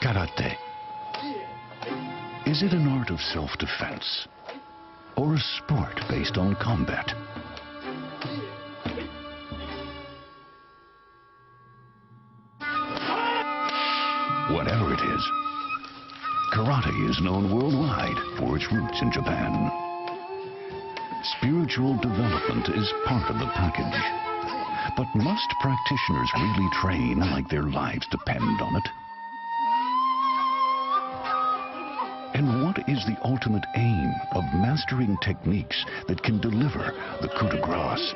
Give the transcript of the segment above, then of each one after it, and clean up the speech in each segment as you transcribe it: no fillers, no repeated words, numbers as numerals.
Karate. Is it an art of self-defense or a sport based on combat? Whatever it is, karate is known worldwide for its roots in Japan. Spiritual development is part of the package. But must practitioners really train like their lives depend on it? And what is the ultimate aim of mastering techniques that can deliver the coup de grace?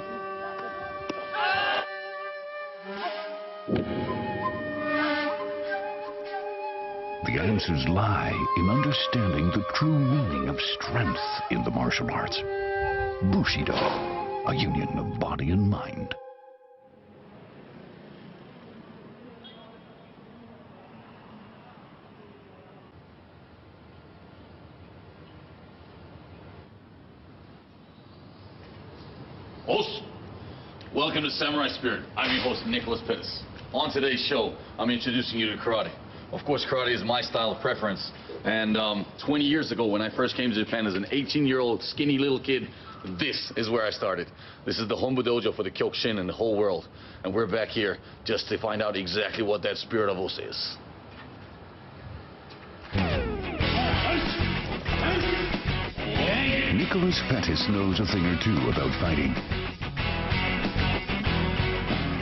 The answers lie in understanding the true meaning of strength in the martial arts. Bushido, a union of body and mind. Host, welcome to Samurai Spirit. I'm your host, Nicholas Pettas. On today's show, I'm introducing you to karate. Of course, karate is my style of preference. And 20 years ago, when I first came to Japan as an 18-year-old skinny little kid, this is where I started. This is the Hombu Dojo for the Kyokushin in the whole world. And we're back here just to find out exactly what that spirit of Os is. Nicholas Pettas knows a thing or two about fighting.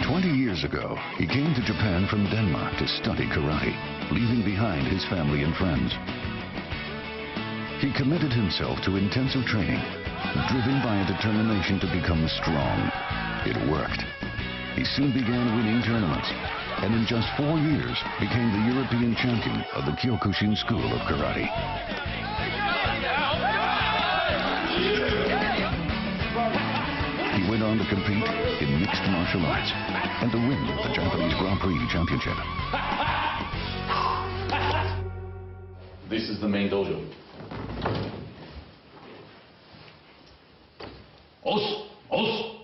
20 years ago, he came to Japan from Denmark to study karate, leaving behind his family and friends. He committed himself to intensive training, driven by a determination to become strong. It worked. He soon began winning tournaments, and in just 4 years became the European champion of the Kyokushin School of Karate. He went on to compete in mixed martial arts and to win the Japanese Grand Prix championship. This is the main dojo. Os! Os!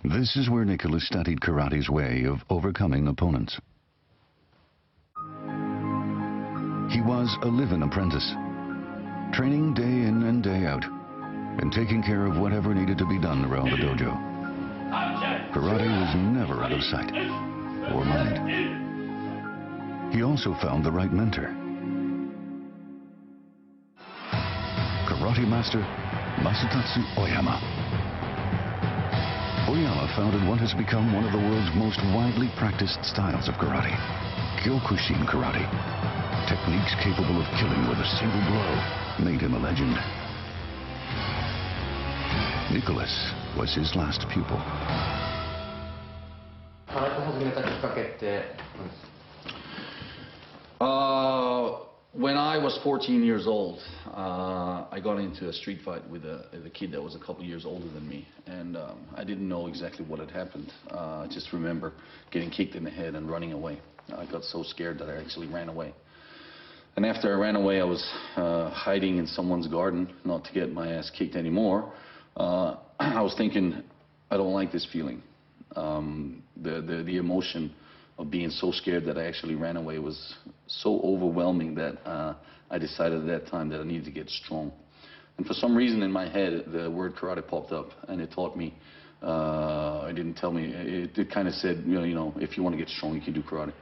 This is where Nicholas studied karate's way of overcoming opponents. He was a live-in apprentice, training day in and day out, and taking care of whatever needed to be done around the dojo. Karate was never out of sight or mind. He also found the right mentor. Karate master Masatatsu Oyama. Oyama founded what has become one of the world's most widely practiced styles of karate, Kyokushin Karate. Techniques capable of killing with a single blow made him a legend. Nicholas was his last pupil. When I was 14 years old, I got into a street fight with a kid that was a couple years older than me, and I didn't know exactly what had happened. I just remember getting kicked in the head and running away. I got so scared that I actually ran away. And after I ran away, I was hiding in someone's garden, not to get my ass kicked anymore. I was thinking, I don't like this feeling. The emotion of being so scared that I actually ran away was so overwhelming that I decided at that time that I needed to get strong. And for some reason in my head, the word karate popped up, and it taught me, it didn't tell me, it kind of said, you know, if you want to get strong, you can do karate.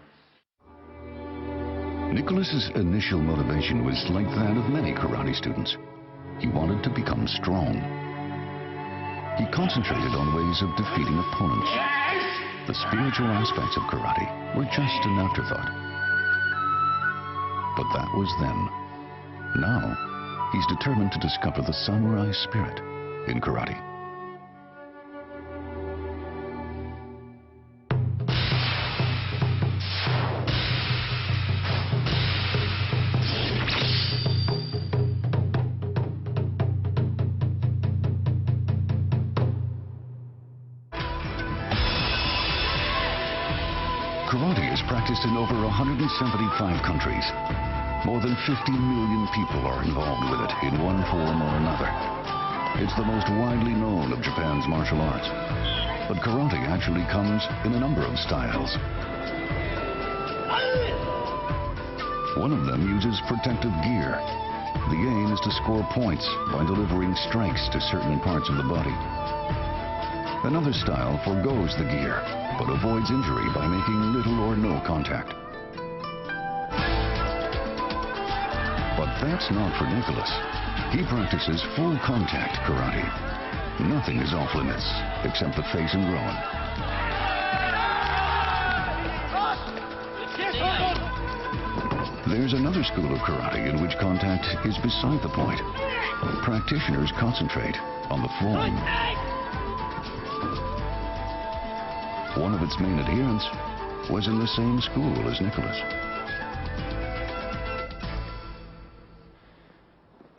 Nicholas's initial motivation was like that of many karate students. He wanted to become strong. He concentrated on ways of defeating opponents. The spiritual aspects of karate were just an afterthought. But that was then. Now, he's determined to discover the samurai spirit in karate. Karate is practiced in over 175 countries. More than 50 million people are involved with it in one form or another. It's the most widely known of Japan's martial arts. But karate actually comes in a number of styles. One of them uses protective gear. The aim is to score points by delivering strikes to certain parts of the body. Another style forgoes the gear, but avoids injury by making little or no contact. But that's not for Nicholas. He practices full contact karate. Nothing is off limits, except the face and groin. There's another school of karate in which contact is beside the point. Practitioners concentrate on the form. One of its main adherents was in the same school as Nicholas.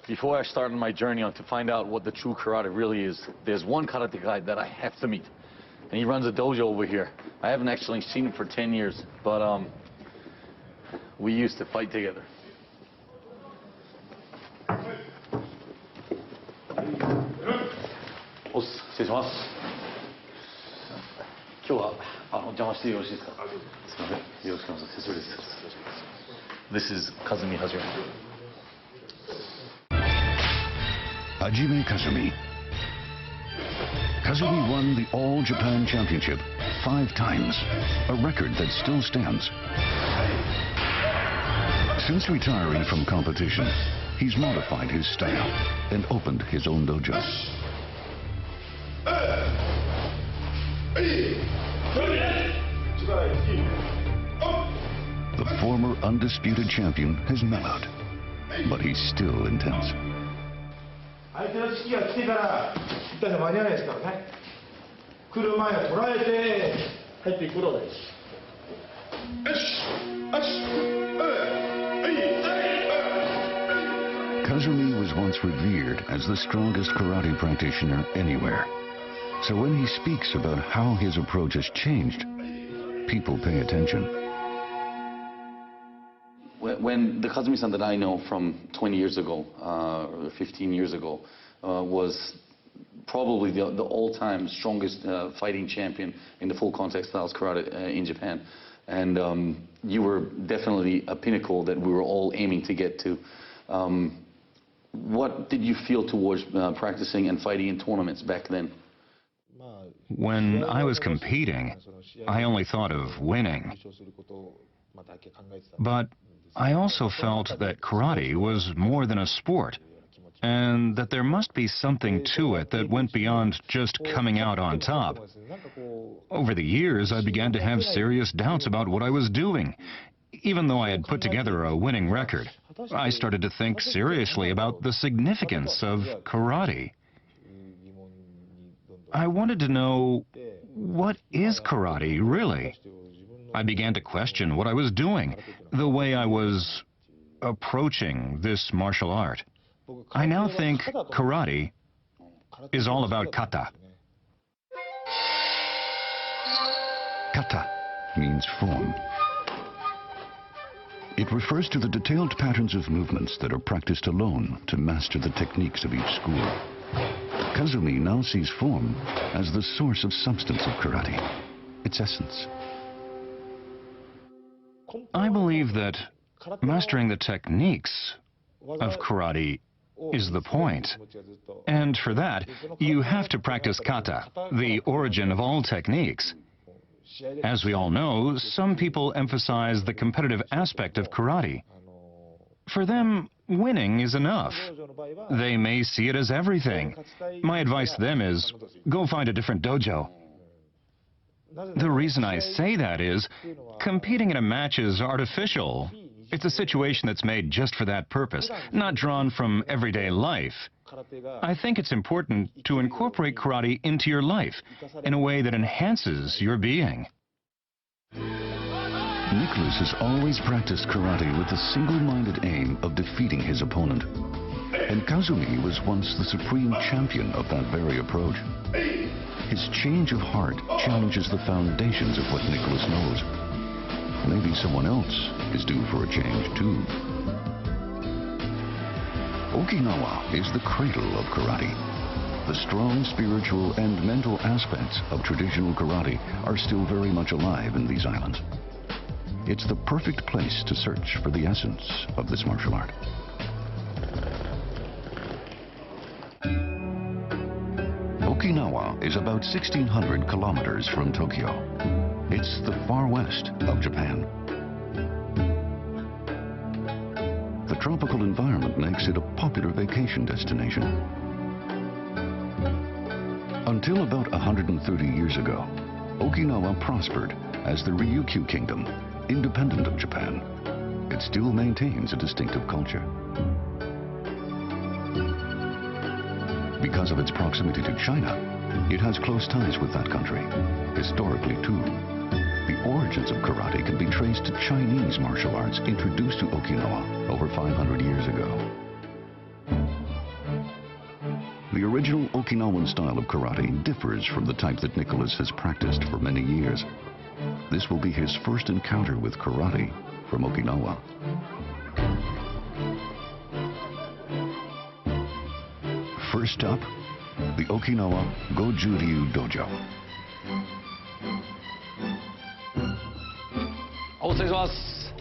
Before I started my journey on to find out what the true karate really is, there's one karate guy that I have to meet. And he runs a dojo over here. I haven't actually seen him for 10 years, but we used to fight together. おっす、失礼します。今日はお邪魔してよろしいですか。すみません、よろしくお願いします。久しぶりです。This is Kazumi Hajime. Hajime Kazumi. Kazumi won the All Japan Championship 5 times, a record that still stands. Since retiring from competition, he's modified his style and opened his own dojo. The former undisputed champion has mellowed, but he's still intense. 相手の式が来てから行ったら間に合わないですからね。来る前は捉えて入っていくことが大事。よし、よし、Kazumi was once revered as the strongest karate practitioner anywhere. So when he speaks about how his approach has changed, people pay attention. When the Kazumi-san that I know from 20 years ago, or 15 years ago, was probably the all-time strongest fighting champion in the full contact styles karate in Japan. And you were definitely a pinnacle that we were all aiming to get to. What did you feel towards practicing and fighting in tournaments back then? When I was competing, I only thought of winning. But I also felt that karate was more than a sport, and that there must be something to it that went beyond just coming out on top. Over the years, I began to have serious doubts about what I was doing. Even though I had put together a winning record, I started to think seriously about the significance of karate. I wanted to know, what is karate really? I began to question what I was doing, the way I was approaching this martial art. I now think karate is all about kata. Kata means form. It refers to the detailed patterns of movements that are practiced alone to master the techniques of each school. Kazumi now sees form as the source of substance of karate, its essence. I believe that mastering the techniques of karate is the point. And for that, you have to practice kata, the origin of all techniques. As we all know, some people emphasize the competitive aspect of karate. For them, winning is enough. They may see it as everything. My advice to them is, go find a different dojo. The reason I say that is, competing in a match is artificial. It's a situation that's made just for that purpose, not drawn from everyday life. I think it's important to incorporate karate into your life in a way that enhances your being. Nicholas has always practiced karate with the single-minded aim of defeating his opponent. And Kazumi was once the supreme champion of that very approach. His change of heart challenges the foundations of what Nicholas knows. Maybe someone else is due for a change, too. Okinawa is the cradle of karate. The strong spiritual and mental aspects of traditional karate are still very much alive in these islands. it's the perfect place to search for the essence of this martial art. Okinawa is about 1,600 kilometers from Tokyo. It's the far west of Japan. The tropical environment makes it a popular vacation destination. Until about 130 years ago, Okinawa prospered as the Ryukyu Kingdom, independent of Japan. It still maintains a distinctive culture. Because of its proximity to China, it has close ties with that country, historically too. The origins of karate can be traced to Chinese martial arts introduced to Okinawa over 500 years ago. The original Okinawan style of karate differs from the type that Nicholas has practiced for many years. This will be his first encounter with karate from Okinawa. First up, the Okinawa Goju-ryu Dojo. お失礼します。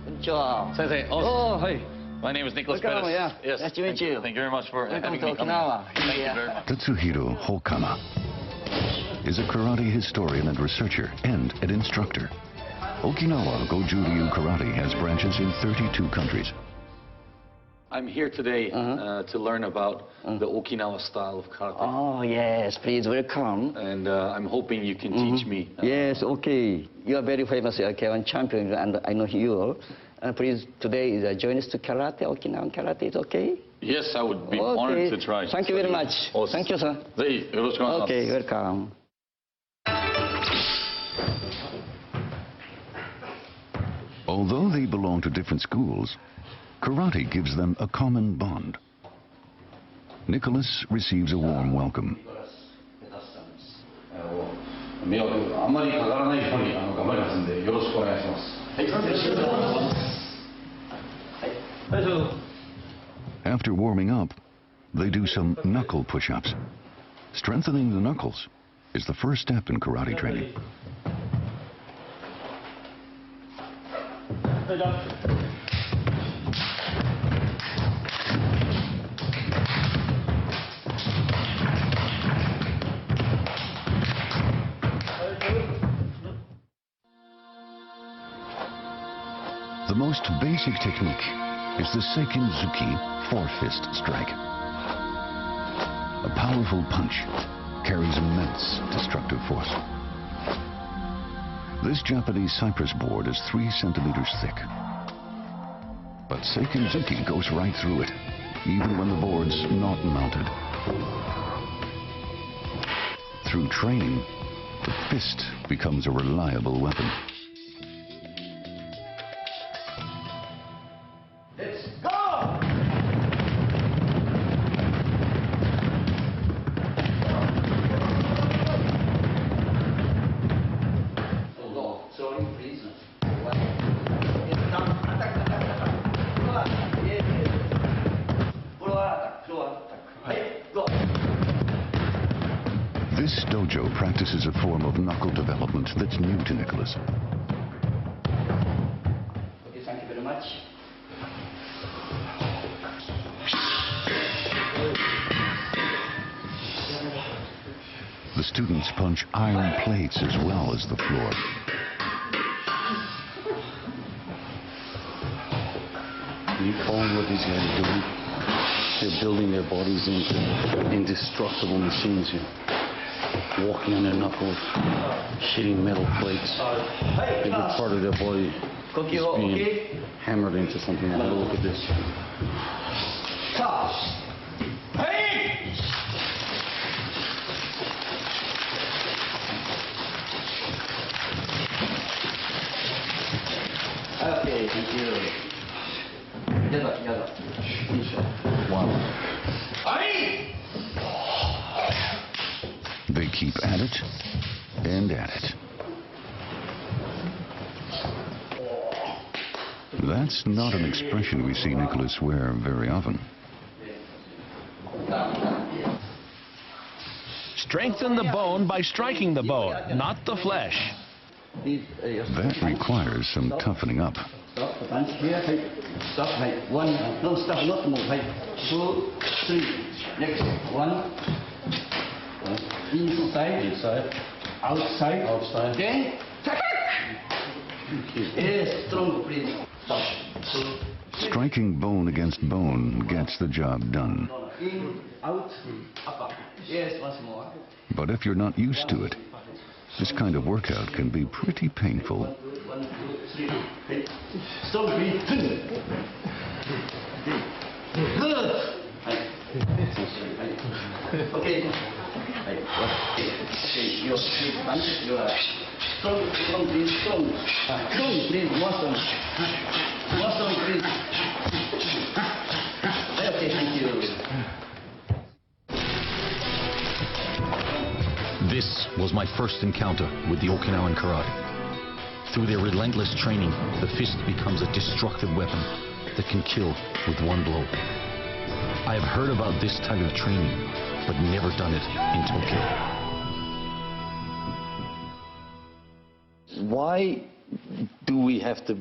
こんにちは。先生、Oh, hi. My name is Nicholas Welcome, Pettas. yeah. Yes. Nice to meet you. Thank you very much for Welcome having to me come Okinawa. here. Thank you Yeah. very much. Tatsuhiro Hokama is a karate historian and researcher and an instructor. Okinawa Goju-ryu Karate has branches in 32 countries. I'm here today to learn about the Okinawa style of karate. Oh, yes. Please welcome. And I'm hoping you can teach me. Yes, okay. You are very famous K-1 champion, and I know you. Please, today is join us to karate, Okinawan karate. Is okay? Yes, I would be Okay. honored to try. Thank you very much. Thank you, sir. ぜひよろしくお願いします。 Okay, welcome. Although they belong to different schools, karate gives them a common bond. Nicholas receives a warm welcome. 迷惑あんまりかからないように頑張りますんでよろしくお願いします。はい、よろしくお願いします。はい、どうぞ。 After warming up, they do some knuckle push-ups. Strengthening the knuckles is the first step in karate training. The most basic technique is the Seikinzuki four-fist strike. A powerful punch carries immense destructive force. This Japanese cypress board is 3 centimeters thick. But Seikinzuki goes right through it, even when the board's not mounted. Through training, the fist becomes a reliable weapon. Let's go! Sorry, please. This dojo practices a form of knuckle development that's new to Nicholas. Okay, thank you very much. The students punch iron plates as well as the floor. You follow what these guys are doing? They're building their bodies into indestructible machines here. Walking on their knuckles, hitting metal plates. Every part of their body is being hammered into something. Have a look at this. Okay, thank you. Together. Wow. They keep at it and at it. That's not an expression we see Nicholas wear very often. Strengthen the bone by striking the bone, not the flesh. That requires some toughening up. Stop, punch here, hey. Stop, hey. One, no, stop, not move, hey. 2, 3, next, 1. Inside, outside, then, attack! Yes, strong, please. Stop. Striking bone against bone gets the job done. In, out, up. Yes, once more. But if you're not used to it, this kind of workout can be pretty painful. 1, 2, 3, hey. Strong, please. Good. Okay. Okay, your punch, you are strong, please, strong. Strong, please, more strong. More strong, please. Okay, thank you. This was my first encounter with the Okinawan Karate. Through their relentless training, the fist becomes a destructive weapon that can kill with one blow. I have heard about this type of training, but never done it in Tokyo. Why do we have to,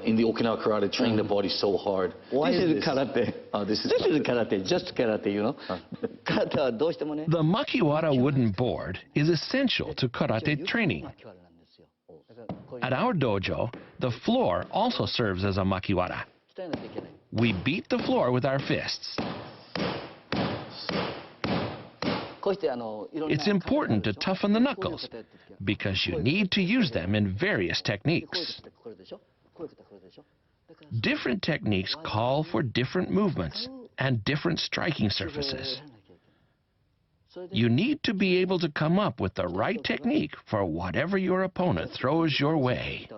in the Okinawa Karate, train the body so hard? Why is this karate? This is karate, just karate, you know. The makiwara wooden board is essential to karate training. At our dojo, the floor also serves as a makiwara. We beat the floor with our fists. It's important to toughen the knuckles because you need to use them in various techniques. Different techniques call for different movements and different striking surfaces. You need to be able to come up with the right technique for whatever your opponent throws your way.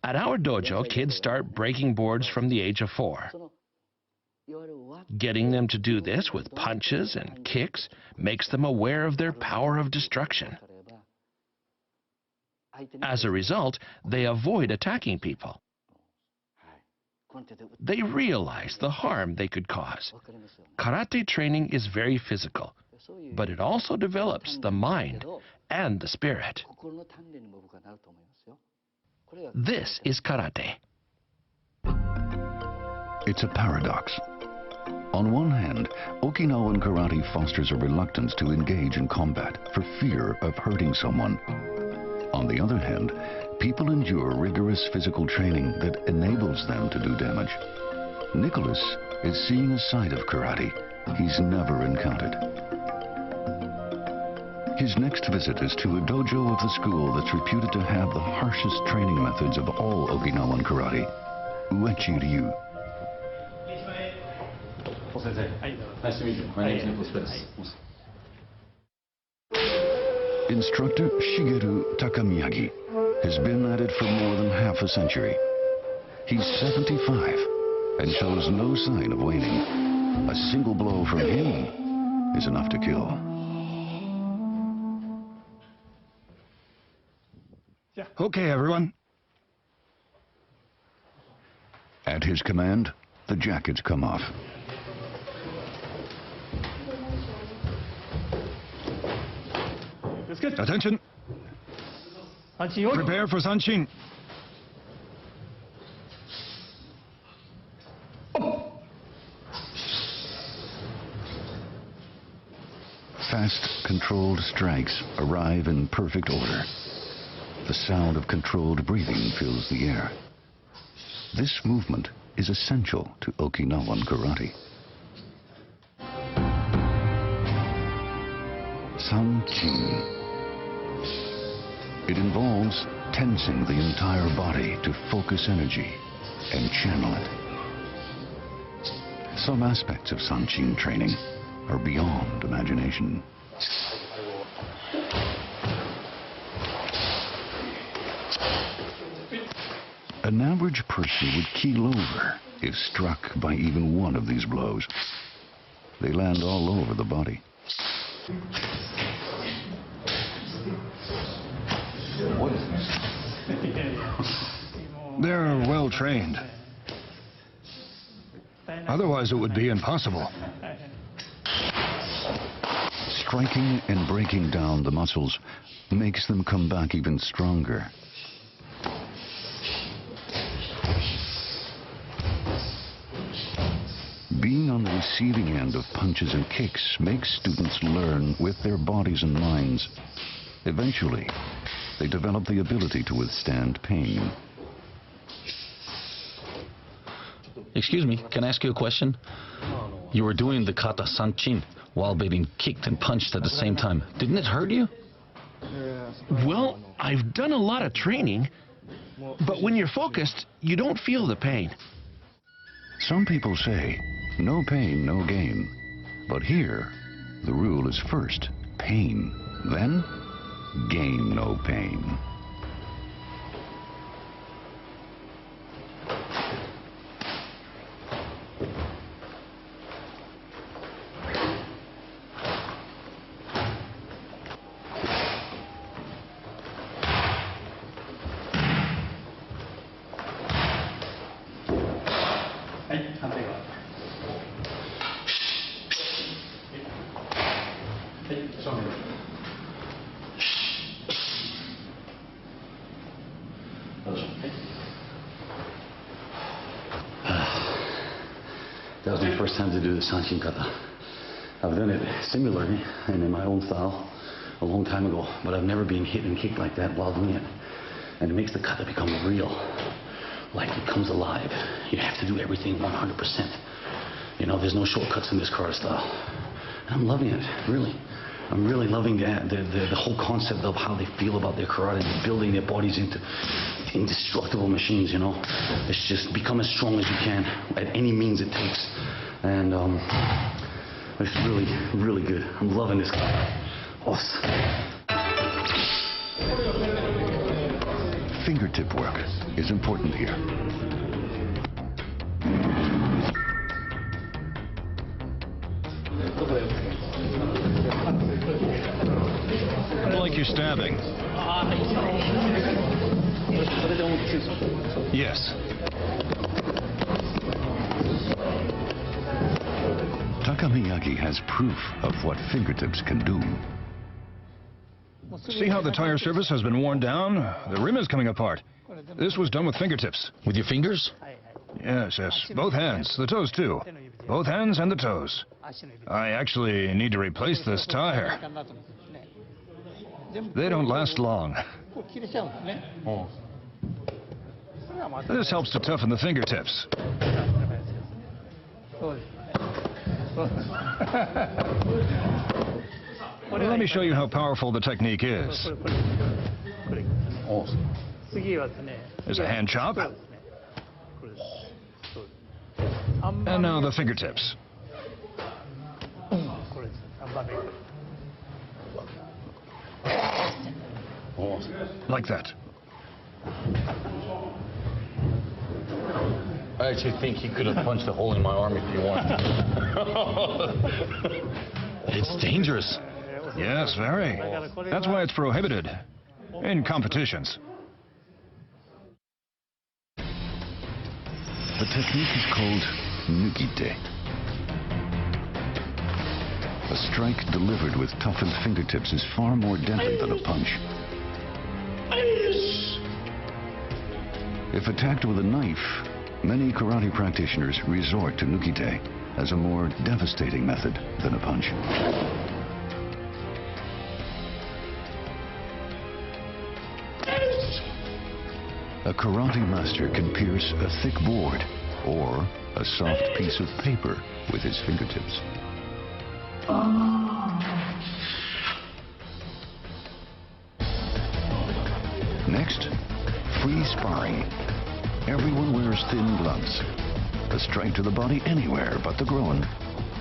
At our dojo, kids start breaking boards from the age of 4. Getting them to do this with punches and kicks makes them aware of their power of destruction. As a result, they avoid attacking people. They realize the harm they could cause. Karate training is very physical, but it also develops the mind and the spirit. This is karate. It's a paradox. On one hand, Okinawan karate fosters a reluctance to engage in combat for fear of hurting someone. On the other hand, people endure rigorous physical training that enables them to do damage. Nicholas is seeing a side of karate he's never encountered. His next visit is to a dojo of the school that's reputed to have the harshest training methods of all Okinawan karate, Uechi Ryu. Nice to meet you. My name is Nicholas Pettas. Instructor Shigeru Takamiyagi has been at it for more than half a century. He's 75 and shows no sign of waning. A single blow from him is enough to kill. Okay, everyone. At his command, the jackets come off. Attention. Prepare for Sanshin. Fast, controlled strikes arrive in perfect order. The sound of controlled breathing fills the air. This movement is essential to Okinawan karate. Sanchin. It involves tensing the entire body to focus energy and channel it. Some aspects of Sanchin training are beyond imagination. An average person would keel over if struck by even one of these blows. They land all over the body. What is this? They're well trained. Otherwise, it would be impossible. Striking and breaking down the muscles makes them come back even stronger. Being on the receiving end of punches and kicks makes students learn with their bodies and minds. Eventually, they develop the ability to withstand pain. Excuse me, can I ask you a question? You were doing the kata sanchin while being kicked and punched at the same time. Didn't it hurt you? Well, I've done a lot of training, but when you're focused, you don't feel the pain. Some people say, no pain, no gain. But here, the rule is first pain, then gain no pain. That was my first time to do the sanchin kata. I've done it similarly and in my own style a long time ago, but I've never been hit and kicked like that while doing it. And it makes the kata become real, like it comes alive. You have to do everything 100%. You know, there's no shortcuts in this karate style. And I'm loving it, really. I'm really loving the whole concept of how they feel about their karate, building their bodies into indestructible machines, you know. It's just become as strong as you can at any means it takes. And it's really, really good. I'm loving this. Awesome. Fingertip work is important here. Like you're stabbing. Yes. Takamiyagi has proof of what fingertips can do. See how the tire surface has been worn down? The rim is coming apart. This was done with fingertips. With your fingers? Yes, yes. Both hands. The toes, too. Both hands and the toes. I actually need to replace this tire. They don't last long. This helps to toughen the fingertips. Let me show you how powerful the technique is. There's a hand chop. And now the fingertips. Like that. I actually think he could have punched a hole in my arm if he wanted. It's dangerous. Yes, very. That's why it's prohibited in competitions. The technique is called nukite. A strike delivered with toughened fingertips is far more deadly than a punch. If attacked with a knife, many karate practitioners resort to nukite as a more devastating method than a punch. A karate master can pierce a thick board or a soft piece of paper with his fingertips. Next, free sparring. Everyone wears thin gloves. A strike to the body anywhere but the groin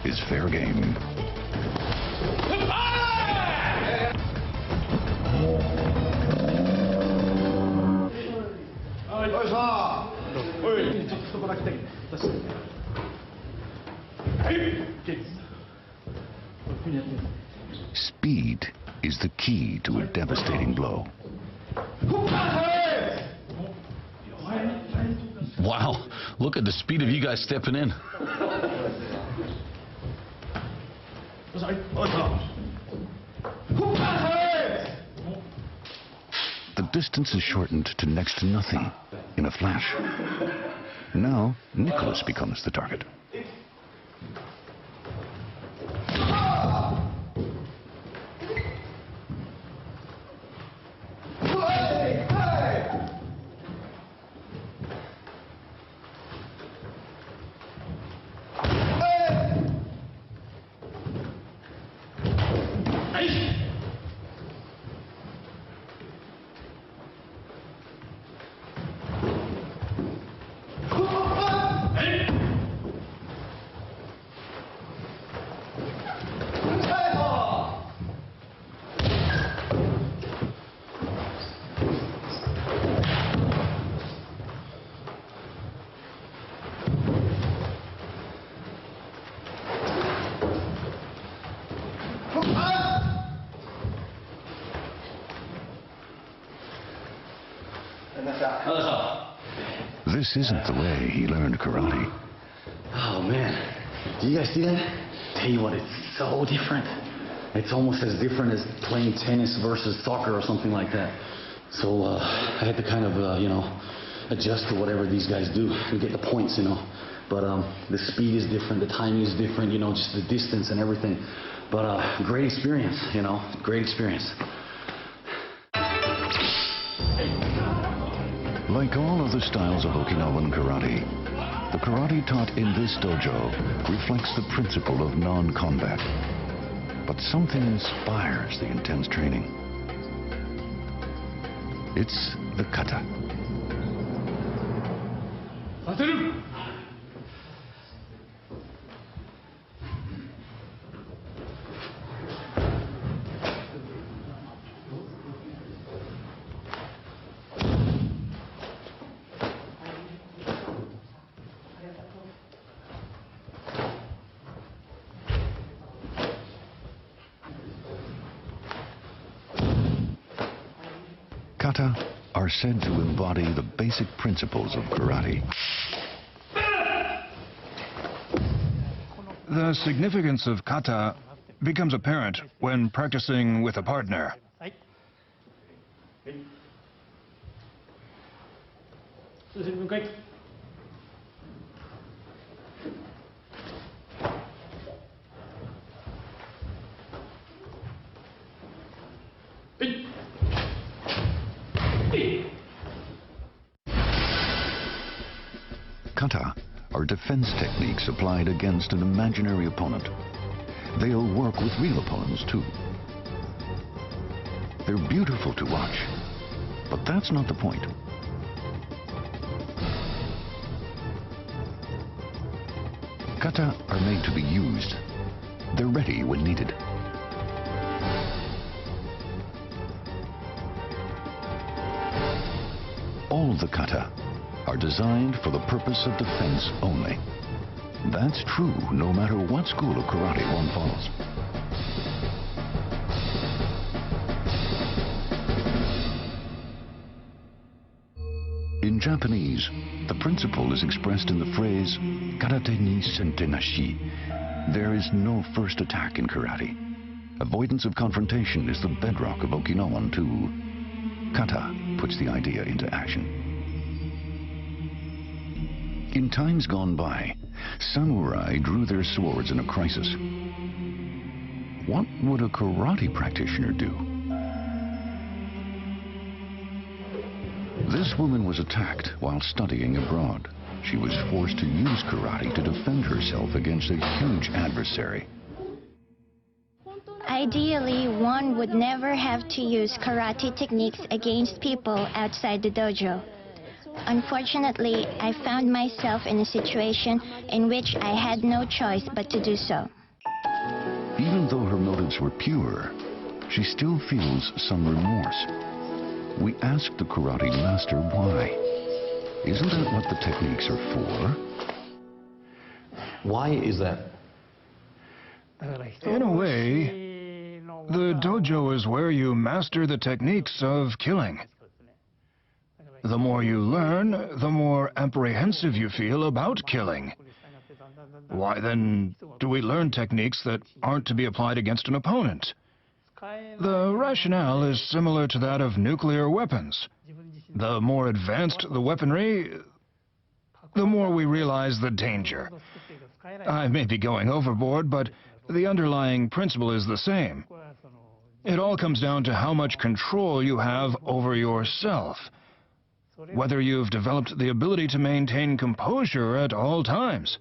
is fair game. Speed is the key to a devastating blow. Wow, look at the speed of you guys stepping in. distance is shortened to next to nothing in a flash. Now, Nicholas becomes the target. This isn't the way he learned karate. Oh man, do you guys see that? Tell you what, it's so different. It's almost as different as playing tennis versus soccer or something like that. So I had to kind of, adjust to whatever these guys do and get the points, But the speed is different, the timing is different, just the distance and everything. But great experience, great experience. Like all other styles of Okinawan karate, the karate taught in this dojo reflects the principle of non-combat. But something inspires the intense training. It's the kata. Kata are said to embody the basic principles of karate. The significance of kata becomes apparent when practicing with a partner. Kata are defense techniques applied against an imaginary opponent. They'll work with real opponents too. They're beautiful to watch, but that's not the point. Kata are made to be used. They're ready when needed. All the kata are designed for the purpose of defense only. That's true no matter what school of karate one follows. In Japanese, the principle is expressed in the phrase karate ni sente nashi. There is no first attack in karate. Avoidance of confrontation is the bedrock of Okinawan too. Kata puts the idea into action. In times gone by, samurai drew their swords in a crisis. What would a karate practitioner do? This woman was attacked while studying abroad. She was forced to use karate to defend herself against a huge adversary. Ideally, one would never have to use karate techniques against people outside the dojo. Unfortunately, I found myself in a situation in which I had no choice but to do so. Even though her motives were pure, she still feels some remorse. We asked the karate master why. Isn't that what the techniques are for? Why is that? In a way, the dojo is where you master the techniques of killing. The more you learn, the more apprehensive you feel about killing. Why then do we learn techniques that aren't to be applied against an opponent? The rationale is similar to that of nuclear weapons. The more advanced the weaponry, the more we realize the danger. I may be going overboard, but the underlying principle is the same. It all comes down to how much control you have over yourself. Whether you've developed the ability to maintain composure at all times.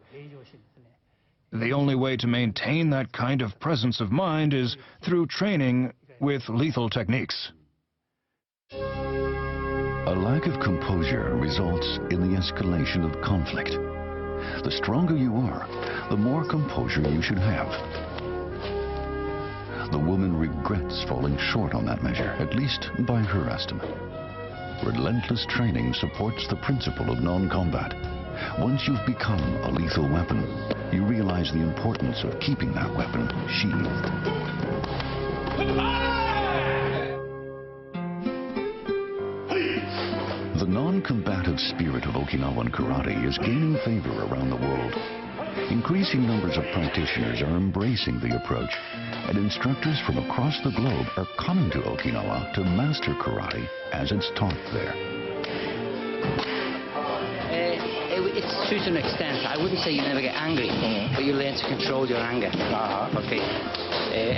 The only way to maintain that kind of presence of mind is through training with lethal techniques. A lack of composure results in the escalation of conflict. The stronger you are, the more composure you should have. The woman regrets falling short on that measure, at least by her estimate. Relentless training supports the principle of non-combat. Once you've become a lethal weapon, you realize the importance of keeping that weapon sheathed. The non-combative spirit of Okinawan karate is gaining favor around the world. Increasing numbers of practitioners are embracing the approach, and instructors from across the globe are coming to Okinawa to master karate as it's taught there. It's to an extent. I wouldn't say you never get angry, but you learn to control your anger. Okay.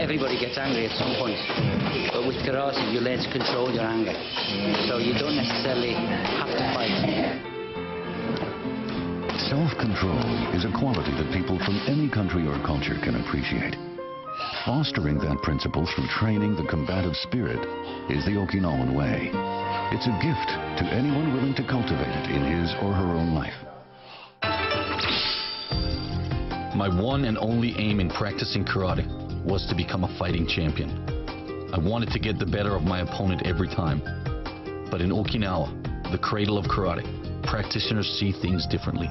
Everybody gets angry at some point, but with karate you learn to control your anger, so you don't necessarily have to fight. Self-control is a quality that people from any country or culture can appreciate. Fostering that principle through training the combative spirit is the Okinawan way. It's a gift to anyone willing to cultivate it in his or her own life. My one and only aim in practicing karate was to become a fighting champion. I wanted to get the better of my opponent every time. But in Okinawa, the cradle of karate, practitioners see things differently.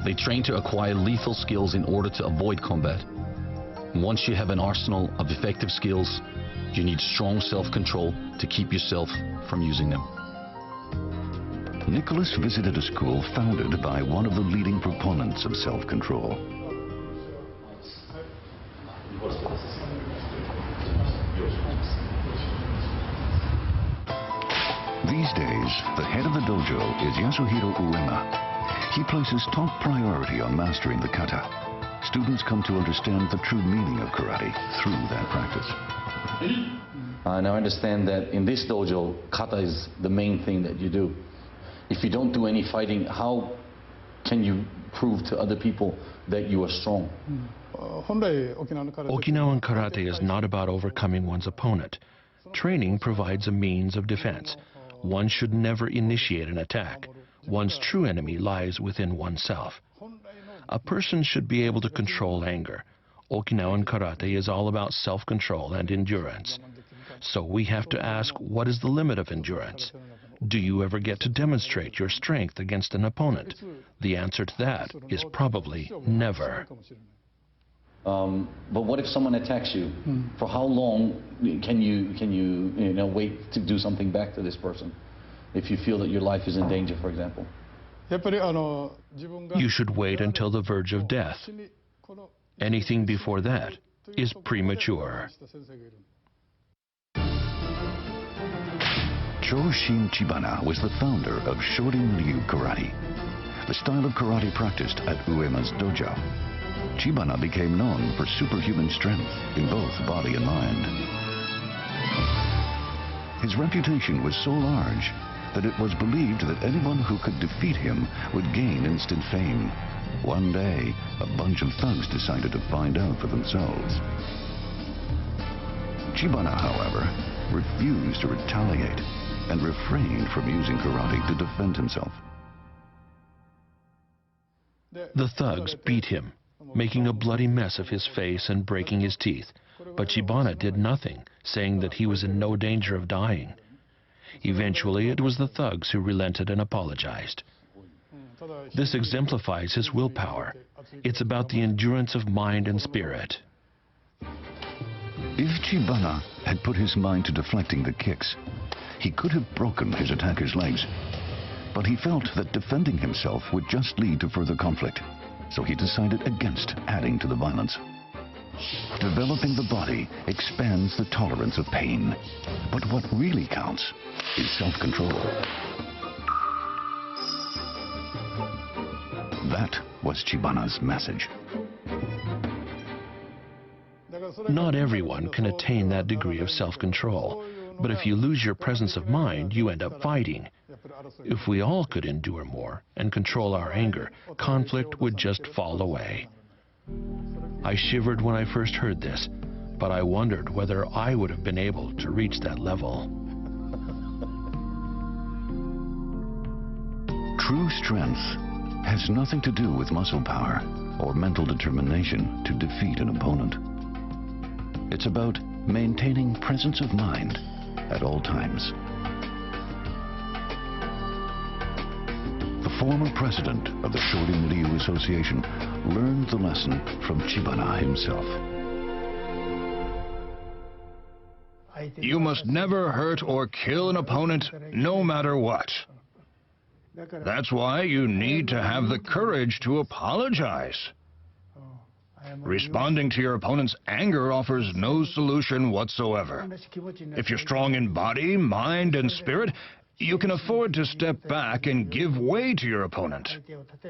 They train to acquire lethal skills in order to avoid combat. Once you have an arsenal of effective skills, you need strong self-control to keep yourself from using them. Nicholas visited a school founded by one of the leading proponents of self-control. These days, the head of the dojo is Yasuhiro Uema. He places top priority on mastering the kata. Students come to understand the true meaning of karate through that practice. Now I understand that in this dojo, kata is the main thing that you do. If you don't do any fighting, how can you prove to other people that you are strong? Okinawan karate is not about overcoming one's opponent. Training provides a means of defense. One should never initiate an attack. One's true enemy lies within oneself. A person should be able to control anger. Okinawan karate is all about self-control and endurance. So we have to ask, what is the limit of endurance? Do you ever get to demonstrate your strength against an opponent? The answer to that is probably never. But what if someone attacks you? For how long can you wait to do something back to this person? If you feel that your life is in danger, for example. You should wait until the verge of death. Anything before that is premature. Kyokushin Chibana was the founder of Shorin-ryu Karate, the style of karate practiced at Uema's dojo. Chibana became known for superhuman strength in both body and mind. His reputation was so large that it was believed that anyone who could defeat him would gain instant fame. One day, a bunch of thugs decided to find out for themselves. Chibana, however, refused to retaliate and refrained from using karate to defend himself. The thugs beat him, making a bloody mess of his face and breaking his teeth. But Chibana did nothing, saying that he was in no danger of dying. Eventually, it was the thugs who relented and apologized. This exemplifies his willpower. It's about the endurance of mind and spirit. If Chibana had put his mind to deflecting the kicks, he could have broken his attacker's legs. But he felt that defending himself would just lead to further conflict, so he decided against adding to the violence. Developing the body expands the tolerance of pain. But what really counts is self-control. That was Chibana's message. Not everyone can attain that degree of self-control, but if you lose your presence of mind, you end up fighting. If we all could endure more and control our anger, conflict would just fall away. I shivered when I first heard this, but I wondered whether I would have been able to reach that level. True strength has nothing to do with muscle power or mental determination to defeat an opponent. It's about maintaining presence of mind at all times. The former president of the Shorin-Ryu Association learned the lesson from Chibana himself. You must never hurt or kill an opponent, no matter what. That's why you need to have the courage to apologize. Responding to your opponent's anger offers no solution whatsoever. If you're strong in body, mind, and spirit, you can afford to step back and give way to your opponent.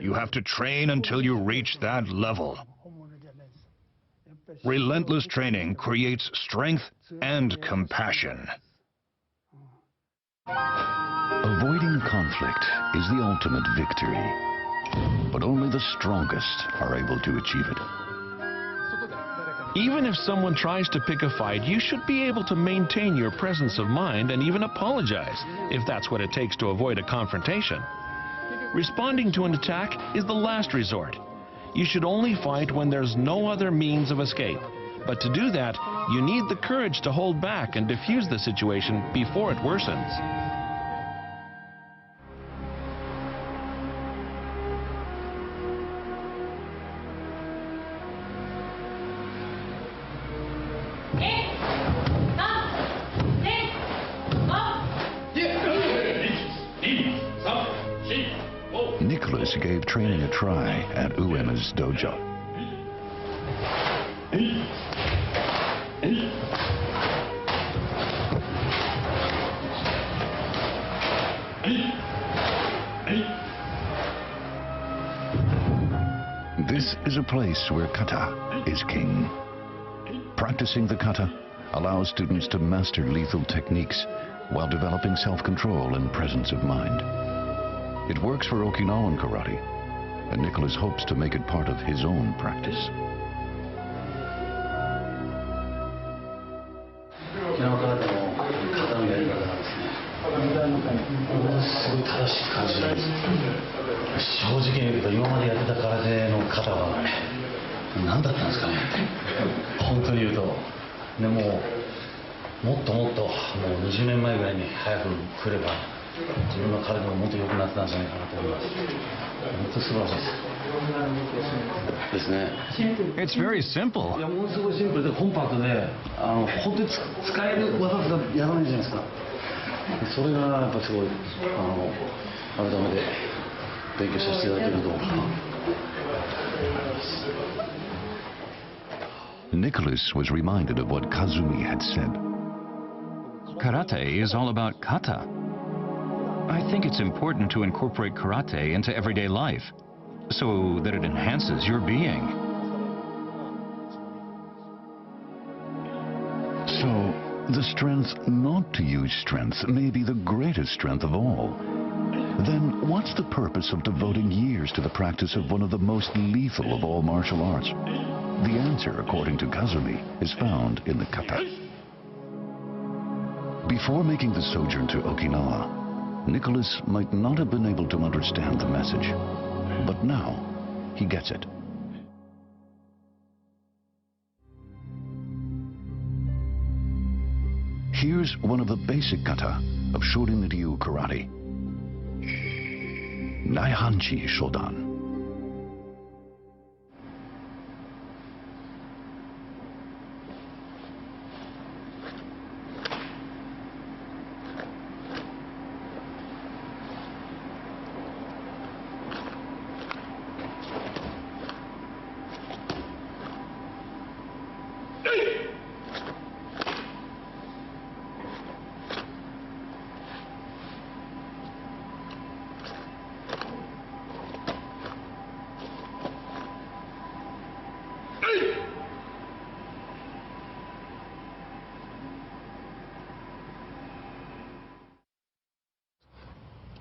You have to train until you reach that level. Relentless training creates strength and compassion. Avoiding conflict is the ultimate victory, but only the strongest are able to achieve it. Even if someone tries to pick a fight, you should be able to maintain your presence of mind and even apologize, if that's what it takes to avoid a confrontation. Responding to an attack is the last resort. You should only fight when there's no other means of escape. But to do that, you need the courage to hold back and defuse the situation before it worsens. Nicholas gave training a try at Uema's dojo. This is a place where kata is king. Practicing the kata allows students to master lethal techniques while developing self-control and presence of mind. It works for Okinawan karate, and Nicholas hopes to make it part of his own practice. It's very simple. Nicholas was reminded of what Kazumi had said. Karate is all about kata. I think it's important to incorporate karate into everyday life so that it enhances your being. So, the strength not to use strength may be the greatest strength of all. Then what's the purpose of devoting years to the practice of one of the most lethal of all martial arts? The answer, according to Kazumi, is found in the kata. Before making the sojourn to Okinawa, Nicholas might not have been able to understand the message, but now he gets it. Here's one of the basic kata of Shorin-Ryu karate. Naihanchi Shodan.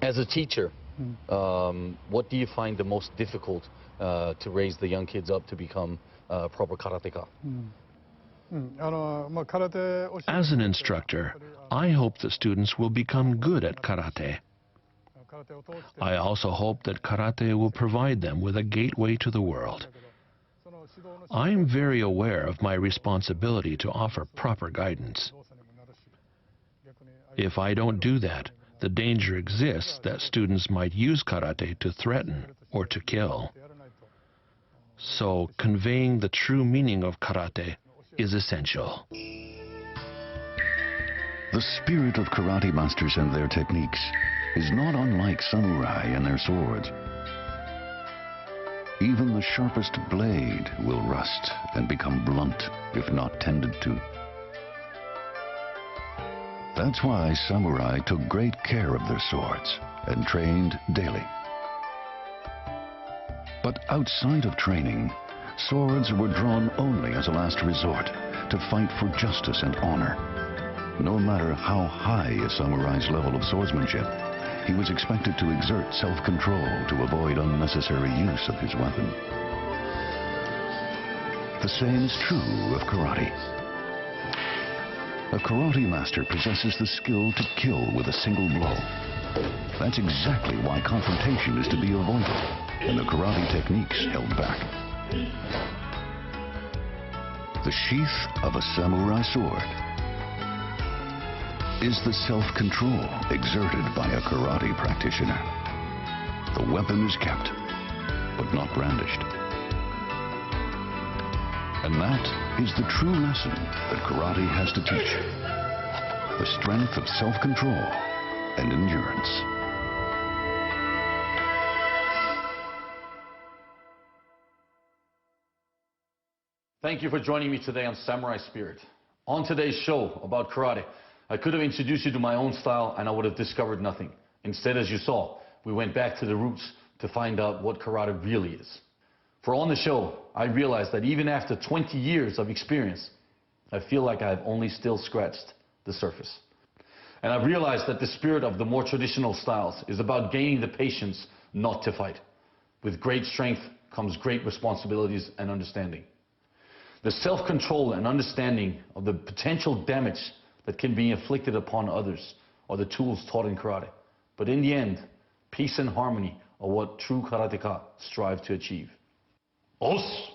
As a teacher, what do you find the most difficult to raise the young kids up to become proper karateka? As an instructor, I hope the students will become good at karate. I also hope that karate will provide them with a gateway to the world. I'm very aware of my responsibility to offer proper guidance. If I don't do that, the danger exists that students might use karate to threaten or to kill. So conveying the true meaning of karate is essential. The spirit of karate masters and their techniques is not unlike samurai and their swords. Even the sharpest blade will rust and become blunt if not tended to. That's why samurai took great care of their swords and trained daily. But outside of training, swords were drawn only as a last resort to fight for justice and honor. No matter how high a samurai's level of swordsmanship, he was expected to exert self-control to avoid unnecessary use of his weapon. The same is true of karate. A karate master possesses the skill to kill with a single blow. That's exactly why confrontation is to be avoided and the karate techniques held back. The sheath of a samurai sword is the self-control exerted by a karate practitioner. The weapon is kept, but not brandished. And that is the true lesson that karate has to teach. The strength of self-control and endurance. Thank you for joining me today on Samurai Spirit. On today's show about karate, I could have introduced you to my own style and I would have discovered nothing. Instead, as you saw, we went back to the roots to find out what karate really is. For on the show, I realized that even after 20 years of experience, I feel like I've only still scratched the surface. And I've realized that the spirit of the more traditional styles is about gaining the patience not to fight. With great strength comes great responsibilities and understanding. The self-control and understanding of the potential damage that can be inflicted upon others are the tools taught in karate. But in the end, peace and harmony are what true karateka strive to achieve. Os!